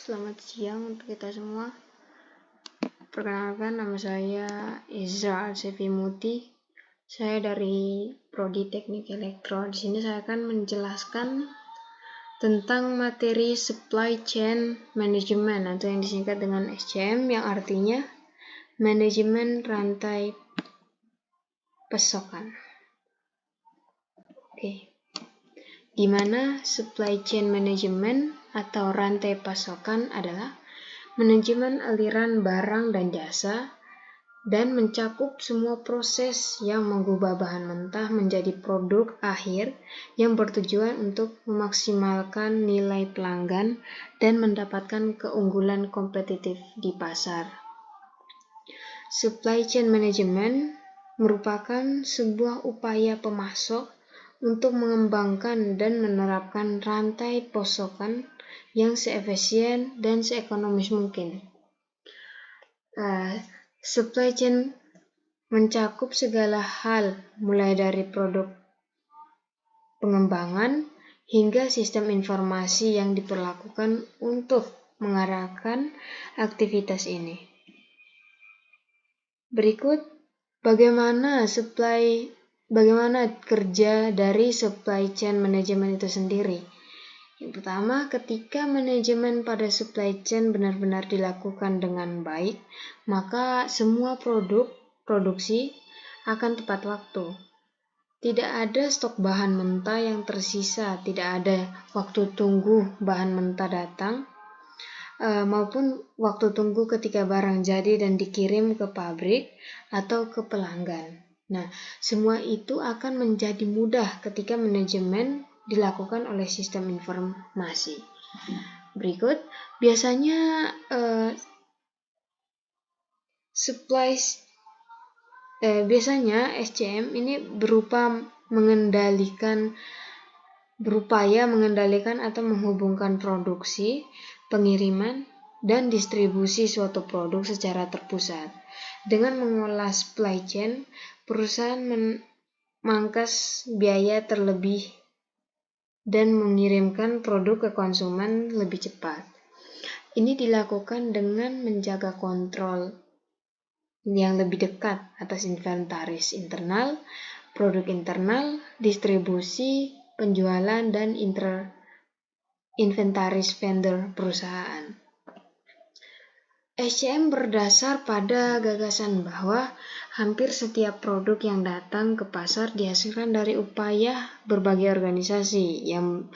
Selamat siang untuk kita semua. Perkenalkan, nama saya Izra Alsevimuti. Saya dari Prodi Teknik Elektro. Di sini saya akan menjelaskan tentang materi Supply Chain Management atau yang disingkat dengan SCM, yang artinya manajemen rantai pasokan. Oke. Di mana supply chain management atau rantai pasokan adalah manajemen aliran barang dan jasa dan mencakup semua proses yang mengubah bahan mentah menjadi produk akhir yang bertujuan untuk memaksimalkan nilai pelanggan dan mendapatkan keunggulan kompetitif di pasar. Supply chain management merupakan sebuah upaya pemasok untuk mengembangkan dan menerapkan rantai pasokan yang seefisien dan seekonomis mungkin. Supply chain mencakup segala hal, mulai dari produk pengembangan hingga sistem informasi yang diperlakukan untuk mengarahkan aktivitas ini. Berikut bagaimana kerja dari supply chain management itu sendiri. Yang pertama, ketika manajemen pada supply chain benar-benar dilakukan dengan baik, maka semua produksi akan tepat waktu. Tidak ada stok bahan mentah yang tersisa, tidak ada waktu tunggu bahan mentah datang, maupun waktu tunggu ketika barang jadi dan dikirim ke pabrik atau ke pelanggan. Nah, semua itu akan menjadi mudah ketika manajemen dilakukan oleh sistem informasi. Berikut, biasanya SCM ini berupaya mengendalikan atau menghubungkan produksi, pengiriman, dan distribusi suatu produk secara terpusat. Dengan mengolah supply chain, perusahaan memangkas biaya terlebih dan mengirimkan produk ke konsumen lebih cepat. Ini dilakukan dengan menjaga kontrol yang lebih dekat atas inventaris internal, produk internal, distribusi, penjualan, dan inventaris vendor perusahaan. SCM berdasar pada gagasan bahwa hampir setiap produk yang datang ke pasar dihasilkan dari upaya berbagai organisasi yang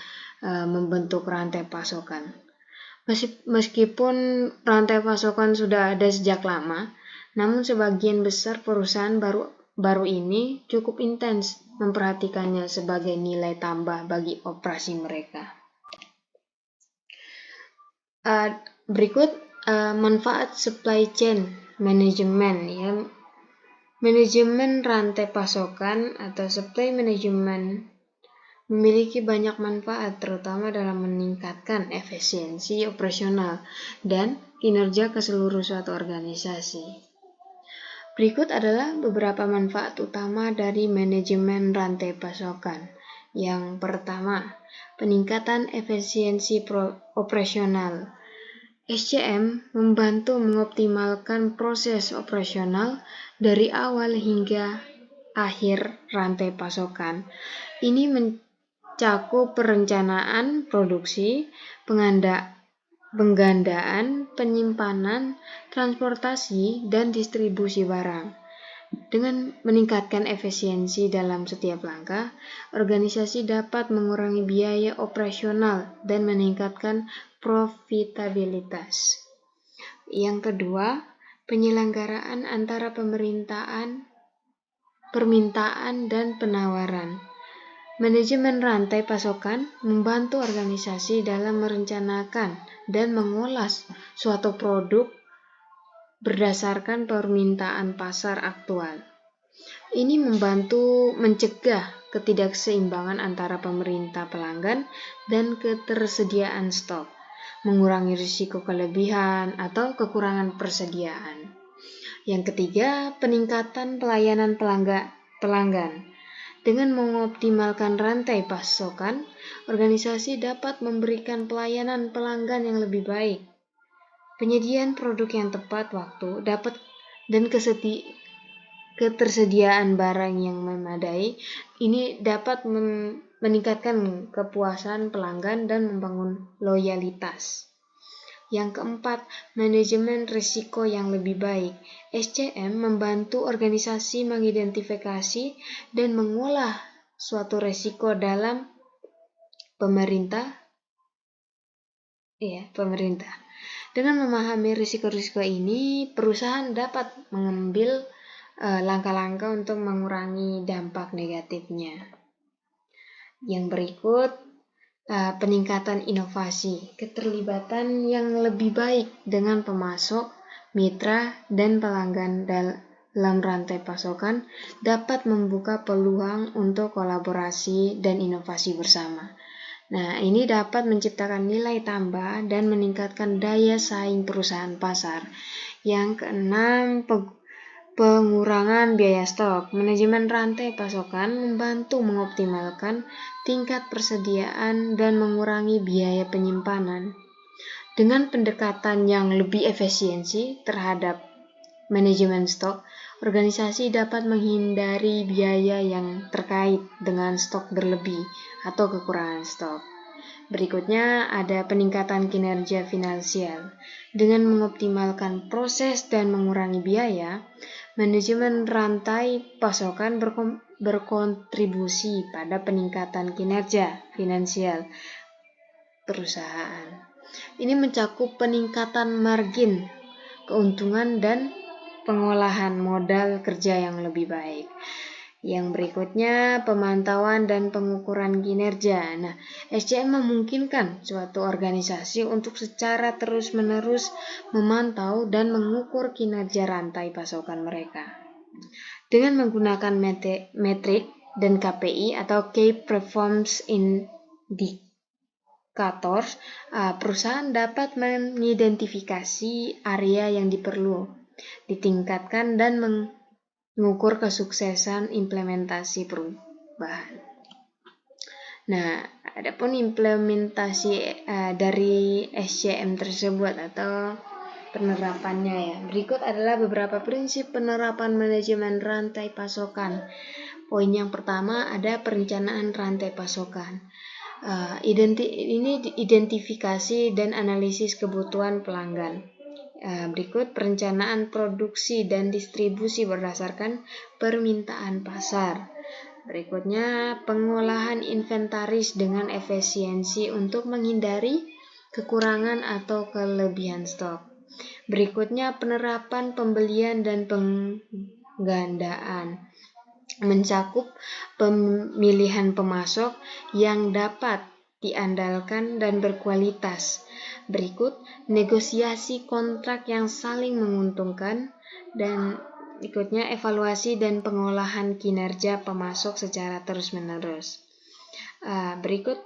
membentuk rantai pasokan. Meskipun rantai pasokan sudah ada sejak lama, namun sebagian besar perusahaan baru ini cukup intens memperhatikannya sebagai nilai tambah bagi operasi mereka. Berikut manfaat supply chain management, manajemen rantai pasokan atau supply management memiliki banyak manfaat, terutama dalam meningkatkan efisiensi operasional dan kinerja keseluruh suatu organisasi. Berikut adalah beberapa manfaat utama dari manajemen rantai pasokan. Yang pertama, peningkatan efisiensi operasional. SCM membantu mengoptimalkan proses operasional dari awal hingga akhir rantai pasokan. Ini mencakup perencanaan produksi, penggandaan, penyimpanan, transportasi, dan distribusi barang. Dengan meningkatkan efisiensi dalam setiap langkah, organisasi dapat mengurangi biaya operasional dan meningkatkan profitabilitas. Yang kedua, penyelenggaraan antara permintaan dan penawaran. Manajemen rantai pasokan membantu organisasi dalam merencanakan dan mengolah suatu produk berdasarkan permintaan pasar aktual. Ini membantu mencegah ketidakseimbangan antara pemerintah pelanggan dan ketersediaan stok, mengurangi risiko kelebihan atau kekurangan persediaan. Yang ketiga, peningkatan pelayanan pelanggan. Dengan mengoptimalkan rantai pasokan, organisasi dapat memberikan pelayanan pelanggan yang lebih baik. Penyediaan produk yang tepat waktu dan ketersediaan barang yang memadai ini dapat meningkatkan kepuasan pelanggan dan membangun loyalitas. Yang keempat, manajemen risiko yang lebih baik. SCM membantu organisasi mengidentifikasi dan mengolah suatu risiko dalam pemerintah. Dengan memahami risiko-risiko ini, perusahaan dapat mengambil langkah-langkah untuk mengurangi dampak negatifnya. Yang berikut, peningkatan inovasi, keterlibatan yang lebih baik dengan pemasok, mitra, dan pelanggan dalam rantai pasokan dapat membuka peluang untuk kolaborasi dan inovasi bersama. Nah, ini dapat menciptakan nilai tambah dan meningkatkan daya saing perusahaan pasar. Yang keenam, pengurangan biaya stok. Manajemen rantai pasokan membantu mengoptimalkan tingkat persediaan dan mengurangi biaya penyimpanan. Dengan pendekatan yang lebih efisiensi terhadap manajemen stok, organisasi dapat menghindari biaya yang terkait dengan stok berlebih atau kekurangan stok. Berikutnya ada peningkatan kinerja finansial. Dengan mengoptimalkan proses dan mengurangi biaya, manajemen rantai pasokan berkontribusi pada peningkatan kinerja finansial perusahaan. Ini mencakup peningkatan margin, keuntungan, dan pengolahan modal kerja yang lebih baik. Yang berikutnya, pemantauan dan pengukuran kinerja. Nah, SCM memungkinkan suatu organisasi untuk secara terus-menerus memantau dan mengukur kinerja rantai pasokan mereka. Dengan menggunakan metrik dan KPI atau Key Performance Indicators, perusahaan dapat mengidentifikasi area yang perlu ditingkatkan dan mengukur kesuksesan implementasi perubahan. Nah, adapun implementasi dari SCM tersebut atau penerapannya ya. Berikut adalah beberapa prinsip penerapan manajemen rantai pasokan. Poin yang pertama ada perencanaan rantai pasokan. Identifikasi dan analisis kebutuhan pelanggan. Berikut perencanaan produksi dan distribusi berdasarkan permintaan pasar. Berikutnya pengolahan inventaris dengan efisiensi untuk menghindari kekurangan atau kelebihan stok. Berikutnya penerapan pembelian dan penggandaan, mencakup pemilihan pemasok yang dapat diandalkan dan berkualitas. Berikut negosiasi kontrak yang saling menguntungkan, dan berikutnya evaluasi dan pengolahan kinerja pemasok secara terus-menerus. Berikut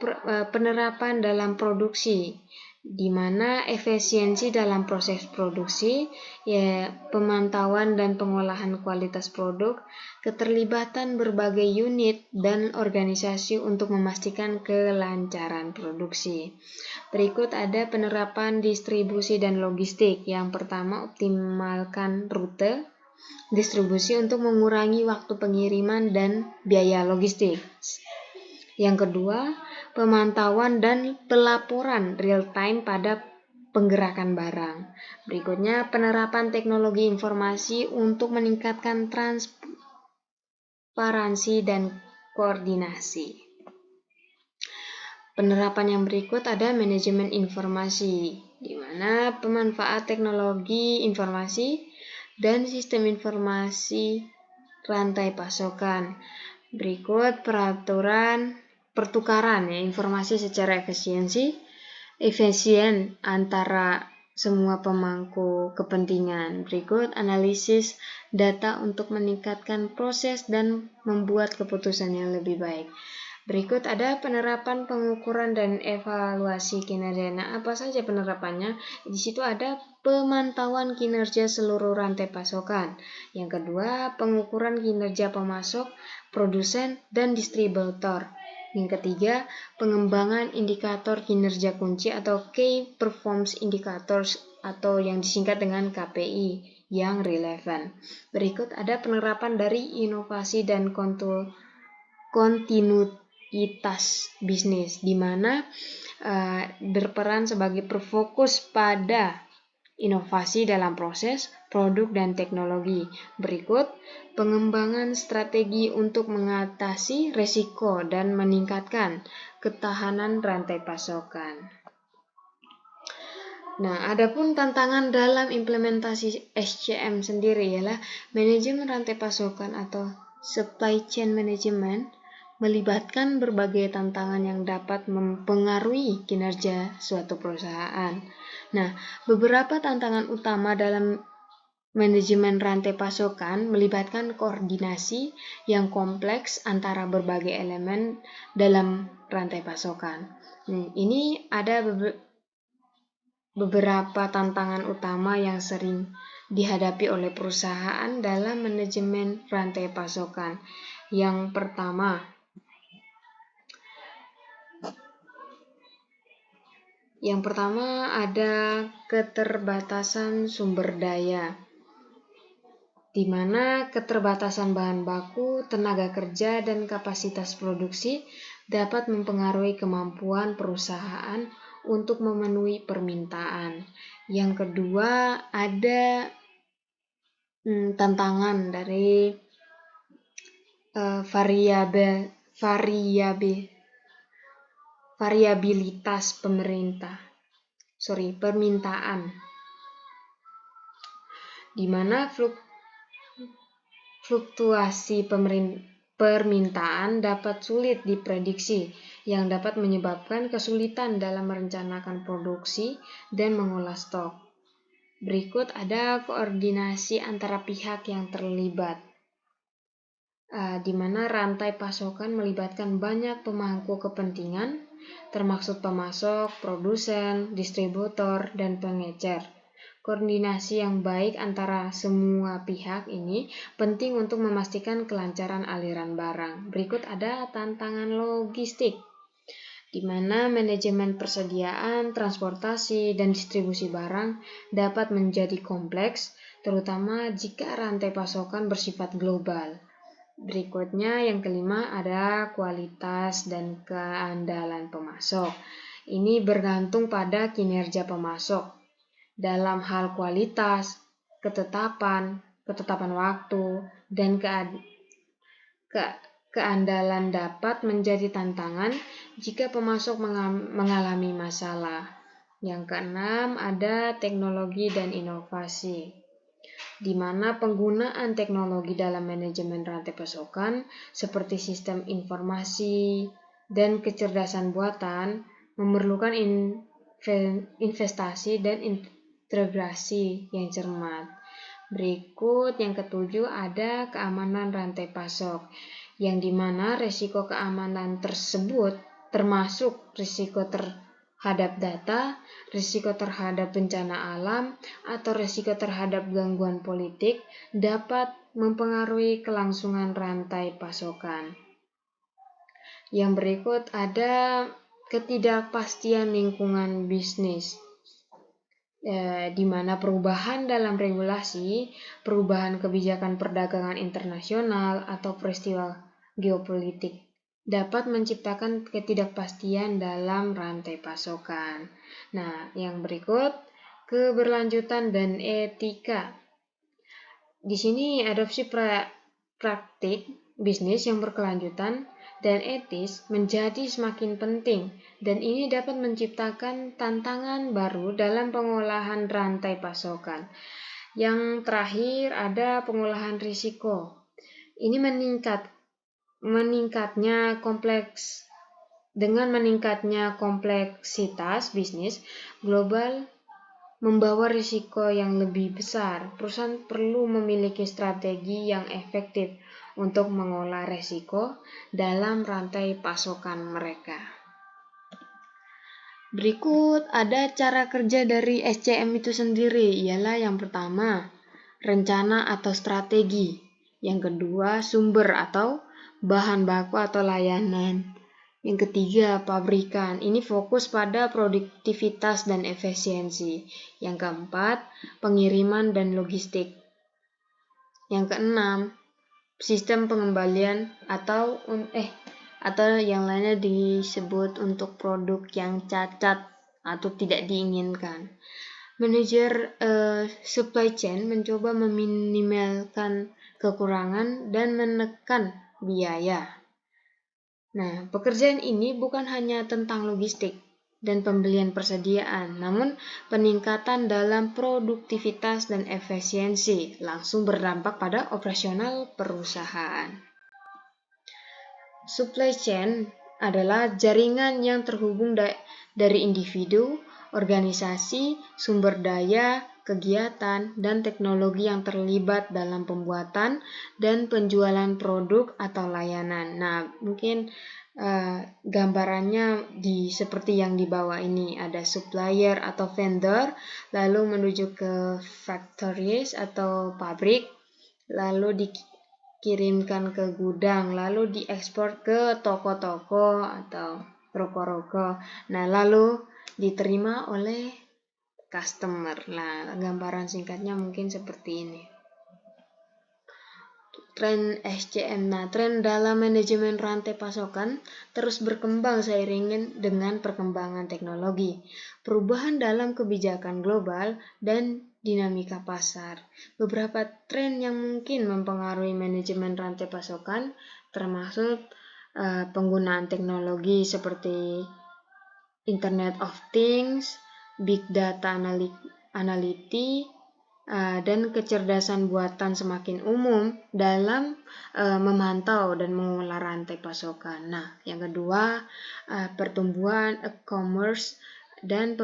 penerapan dalam produksi, di mana efisiensi dalam proses produksi, pemantauan dan pengolahan kualitas produk, keterlibatan berbagai unit dan organisasi untuk memastikan kelancaran produksi. Berikut ada penerapan distribusi dan logistik. Yang pertama, optimalkan rute distribusi untuk mengurangi waktu pengiriman dan biaya logistik. Yang kedua, pemantauan dan pelaporan real-time pada penggerakan barang. Berikutnya, penerapan teknologi informasi untuk meningkatkan transparansi dan koordinasi. Penerapan yang berikut ada manajemen informasi, di mana pemanfaat teknologi informasi dan sistem informasi rantai pasokan. Berikut pertukaran informasi secara efisien antara semua pemangku kepentingan. Berikut analisis data untuk meningkatkan proses dan membuat keputusan yang lebih baik. Berikut ada penerapan pengukuran dan evaluasi kinerja. Nah, apa saja penerapannya? Di situ ada pemantauan kinerja seluruh rantai pasokan. Yang kedua, pengukuran kinerja pemasok, produsen, dan distributor. Yang ketiga, pengembangan indikator kinerja kunci atau Key Performance Indicators atau yang disingkat dengan KPI yang relevan. Berikut ada penerapan dari inovasi dan kontinuitas bisnis, di mana berperan sebagai berfokus pada inovasi dalam proses, produk, dan teknologi. Berikut pengembangan strategi untuk mengatasi risiko dan meningkatkan ketahanan rantai pasokan. Nah, adapun tantangan dalam implementasi SCM sendiri ialah manajemen rantai pasokan atau supply chain management melibatkan berbagai tantangan yang dapat mempengaruhi kinerja suatu perusahaan. Nah, beberapa tantangan utama dalam manajemen rantai pasokan melibatkan koordinasi yang kompleks antara berbagai elemen dalam rantai pasokan. Ini ada beberapa tantangan utama yang sering dihadapi oleh perusahaan dalam manajemen rantai pasokan. Yang pertama ada keterbatasan sumber daya, di mana keterbatasan bahan baku, tenaga kerja, dan kapasitas produksi dapat mempengaruhi kemampuan perusahaan untuk memenuhi permintaan. Yang kedua, ada tantangan dari variabilitas permintaan, di mana fluktuasi permintaan dapat sulit diprediksi, yang dapat menyebabkan kesulitan dalam merencanakan produksi dan mengolah stok. Berikut ada koordinasi antara pihak yang terlibat, di mana rantai pasokan melibatkan banyak pemangku kepentingan, termasuk pemasok, produsen, distributor, dan pengecer. Koordinasi yang baik antara semua pihak ini penting untuk memastikan kelancaran aliran barang. Berikut ada tantangan logistik, di mana manajemen persediaan, transportasi, dan distribusi barang dapat menjadi kompleks, terutama jika rantai pasokan bersifat global. Berikutnya yang kelima ada kualitas dan keandalan pemasok. Ini bergantung pada kinerja pemasok. Dalam hal kualitas, ketetapan waktu, dan keandalan dapat menjadi tantangan jika pemasok mengalami masalah. Yang keenam ada teknologi dan inovasi, di mana penggunaan teknologi dalam manajemen rantai pasokan seperti sistem informasi dan kecerdasan buatan memerlukan investasi dan integrasi yang cermat. Berikut yang ketujuh ada keamanan rantai pasok, yang dimana risiko keamanan tersebut termasuk risiko terhadap data, risiko terhadap bencana alam, atau risiko terhadap gangguan politik dapat mempengaruhi kelangsungan rantai pasokan. Yang berikut ada ketidakpastian lingkungan bisnis, di mana perubahan dalam regulasi, perubahan kebijakan perdagangan internasional, atau peristiwa geopolitik dapat menciptakan ketidakpastian dalam rantai pasokan. Nah, yang berikut keberlanjutan dan etika. Di sini adopsi praktik bisnis yang berkelanjutan dan etis menjadi semakin penting, dan ini dapat menciptakan tantangan baru dalam pengolahan rantai pasokan. Yang terakhir ada pengolahan risiko. Ini meningkatnya kompleksitas bisnis global membawa risiko yang lebih besar. Perusahaan perlu memiliki strategi yang efektif untuk mengolah risiko dalam rantai pasokan mereka. Berikut ada cara kerja dari SCM itu sendiri, ialah yang pertama, rencana atau strategi. Yang kedua, sumber atau bahan baku atau layanan. Yang ketiga, pabrikan. Ini fokus pada produktivitas dan efisiensi. Yang keempat, pengiriman dan logistik. Yang keenam, sistem pengembalian atau yang lainnya disebut untuk produk yang cacat atau tidak diinginkan. Manajer supply chain mencoba meminimalkan kekurangan dan menekan biaya. Nah, pekerjaan ini bukan hanya tentang logistik dan pembelian persediaan, namun peningkatan dalam produktivitas dan efisiensi langsung berdampak pada operasional perusahaan. Supply chain adalah jaringan yang terhubung dari individu, organisasi, sumber daya, kegiatan, dan teknologi yang terlibat dalam pembuatan dan penjualan produk atau layanan. Nah, mungkin gambarannya seperti yang di bawah ini, ada supplier atau vendor, lalu menuju ke factories atau pabrik, lalu dikirimkan ke gudang, lalu diekspor ke toko-toko atau ruko-ruko. Nah, lalu diterima oleh customer. Nah, gambaran singkatnya mungkin seperti ini. Tren SCM. Nah, tren dalam manajemen rantai pasokan terus berkembang seiring dengan perkembangan teknologi, perubahan dalam kebijakan global, dan dinamika pasar. Beberapa tren yang mungkin mempengaruhi manajemen rantai pasokan termasuk penggunaan teknologi seperti Internet of Things, Big Data Analytics, dan kecerdasan buatan semakin umum dalam memantau dan mengolah rantai pasokan. Nah, yang kedua, pertumbuhan e-commerce dan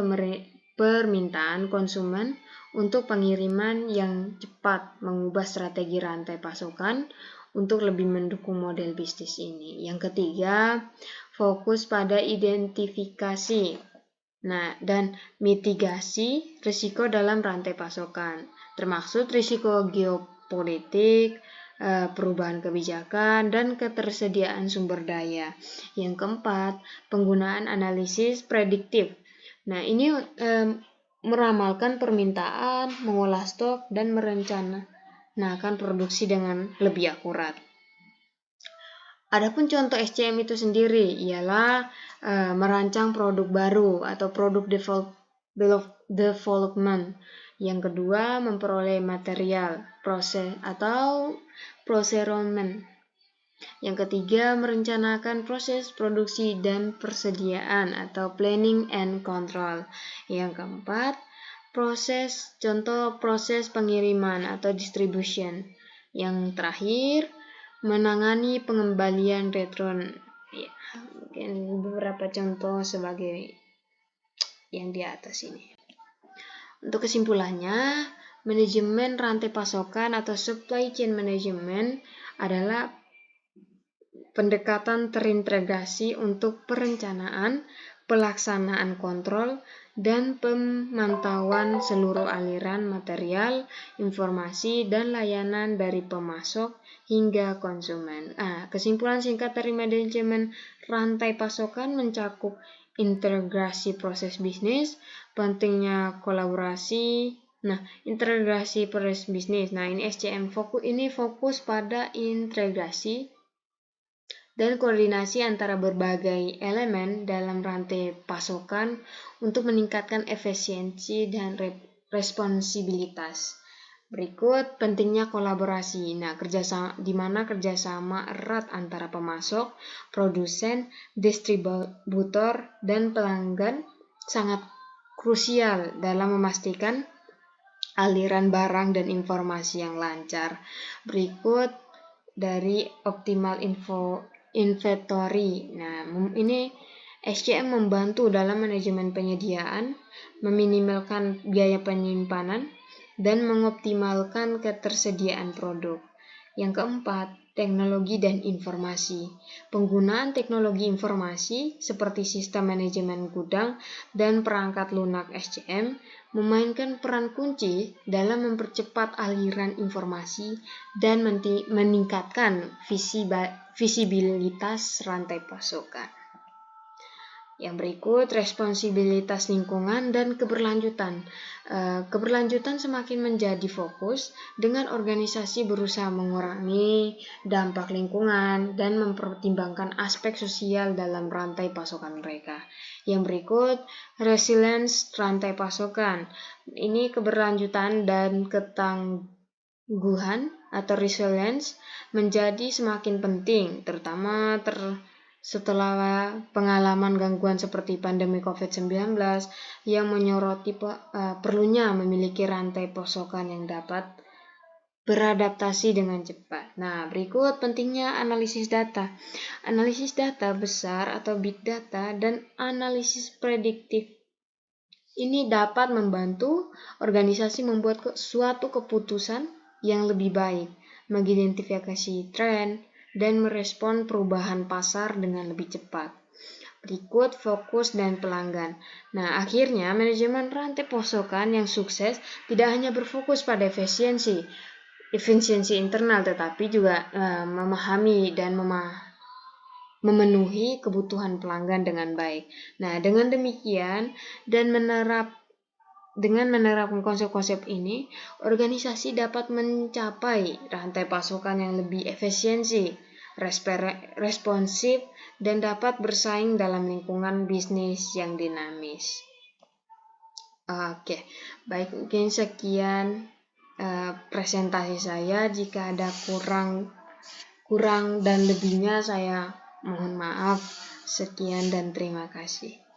permintaan konsumen untuk pengiriman yang cepat mengubah strategi rantai pasokan untuk lebih mendukung model bisnis ini. Yang ketiga, fokus pada identifikasi dan mitigasi risiko dalam rantai pasokan, termasuk risiko geopolitik, perubahan kebijakan, dan ketersediaan sumber daya. Yang keempat, penggunaan analisis prediktif. Nah, ini meramalkan permintaan, mengolah stok, dan merencanakan produksi dengan lebih akurat. Adapun contoh SCM itu sendiri ialah merancang produk baru atau produk development. Yang kedua, memperoleh material, proses atau procurement. Yang ketiga, merencanakan proses produksi dan persediaan atau planning and control. Yang keempat, contoh proses pengiriman atau distribution. Yang terakhir, menangani pengembalian return. Ya, mungkin beberapa contoh sebagai yang di atas ini. Untuk kesimpulannya, manajemen rantai pasokan atau supply chain management adalah pendekatan terintegrasi untuk perencanaan, pelaksanaan kontrol, dan pemantauan seluruh aliran material, informasi, dan layanan dari pemasok hingga konsumen. Kesimpulan singkat dari manajemen rantai pasokan mencakup integrasi proses bisnis, pentingnya kolaborasi. Integrasi proses bisnis. Ini SCM fokus pada integrasi dan koordinasi antara berbagai elemen dalam rantai pasokan untuk meningkatkan efisiensi dan responsibilitas. Berikut pentingnya kolaborasi. Di mana kerjasama erat antara pemasok, produsen, distributor, dan pelanggan sangat krusial dalam memastikan aliran barang dan informasi yang lancar. Berikut dari optimal inventory. Ini SCM membantu dalam manajemen penyediaan, meminimalkan biaya penyimpanan, dan mengoptimalkan ketersediaan produk. Yang keempat, teknologi dan informasi. Penggunaan teknologi informasi seperti sistem manajemen gudang dan perangkat lunak SCM memainkan peran kunci dalam mempercepat aliran informasi dan meningkatkan visibilitas rantai pasokan. Yang berikut, responsibilitas lingkungan dan keberlanjutan. Keberlanjutan semakin menjadi fokus dengan organisasi berusaha mengurangi dampak lingkungan dan mempertimbangkan aspek sosial dalam rantai pasokan mereka. Yang berikut, resilience rantai pasokan. Ini keberlanjutan dan ketangguhan atau resilience menjadi semakin penting, terutama setelah pengalaman gangguan seperti pandemi COVID-19 yang menyoroti perlunya memiliki rantai pasokan yang dapat beradaptasi dengan cepat. Nah, berikut pentingnya analisis data. Analisis data besar atau big data dan analisis prediktif ini dapat membantu organisasi membuat suatu keputusan yang lebih baik, mengidentifikasi tren, dan merespon perubahan pasar dengan lebih cepat. Berikut fokus dan pelanggan. Nah, akhirnya manajemen rantai pasokan yang sukses tidak hanya berfokus pada efisiensi internal, tetapi juga memahami dan memenuhi kebutuhan pelanggan dengan baik. Nah, dengan demikian dan dengan menerapkan konsep-konsep ini, organisasi dapat mencapai rantai pasokan yang lebih efisiensi, responsif, dan dapat bersaing dalam lingkungan bisnis yang dinamis. Oke, baik, mungkin sekian presentasi saya. Jika ada kurang dan lebihnya, saya mohon maaf. Sekian dan terima kasih.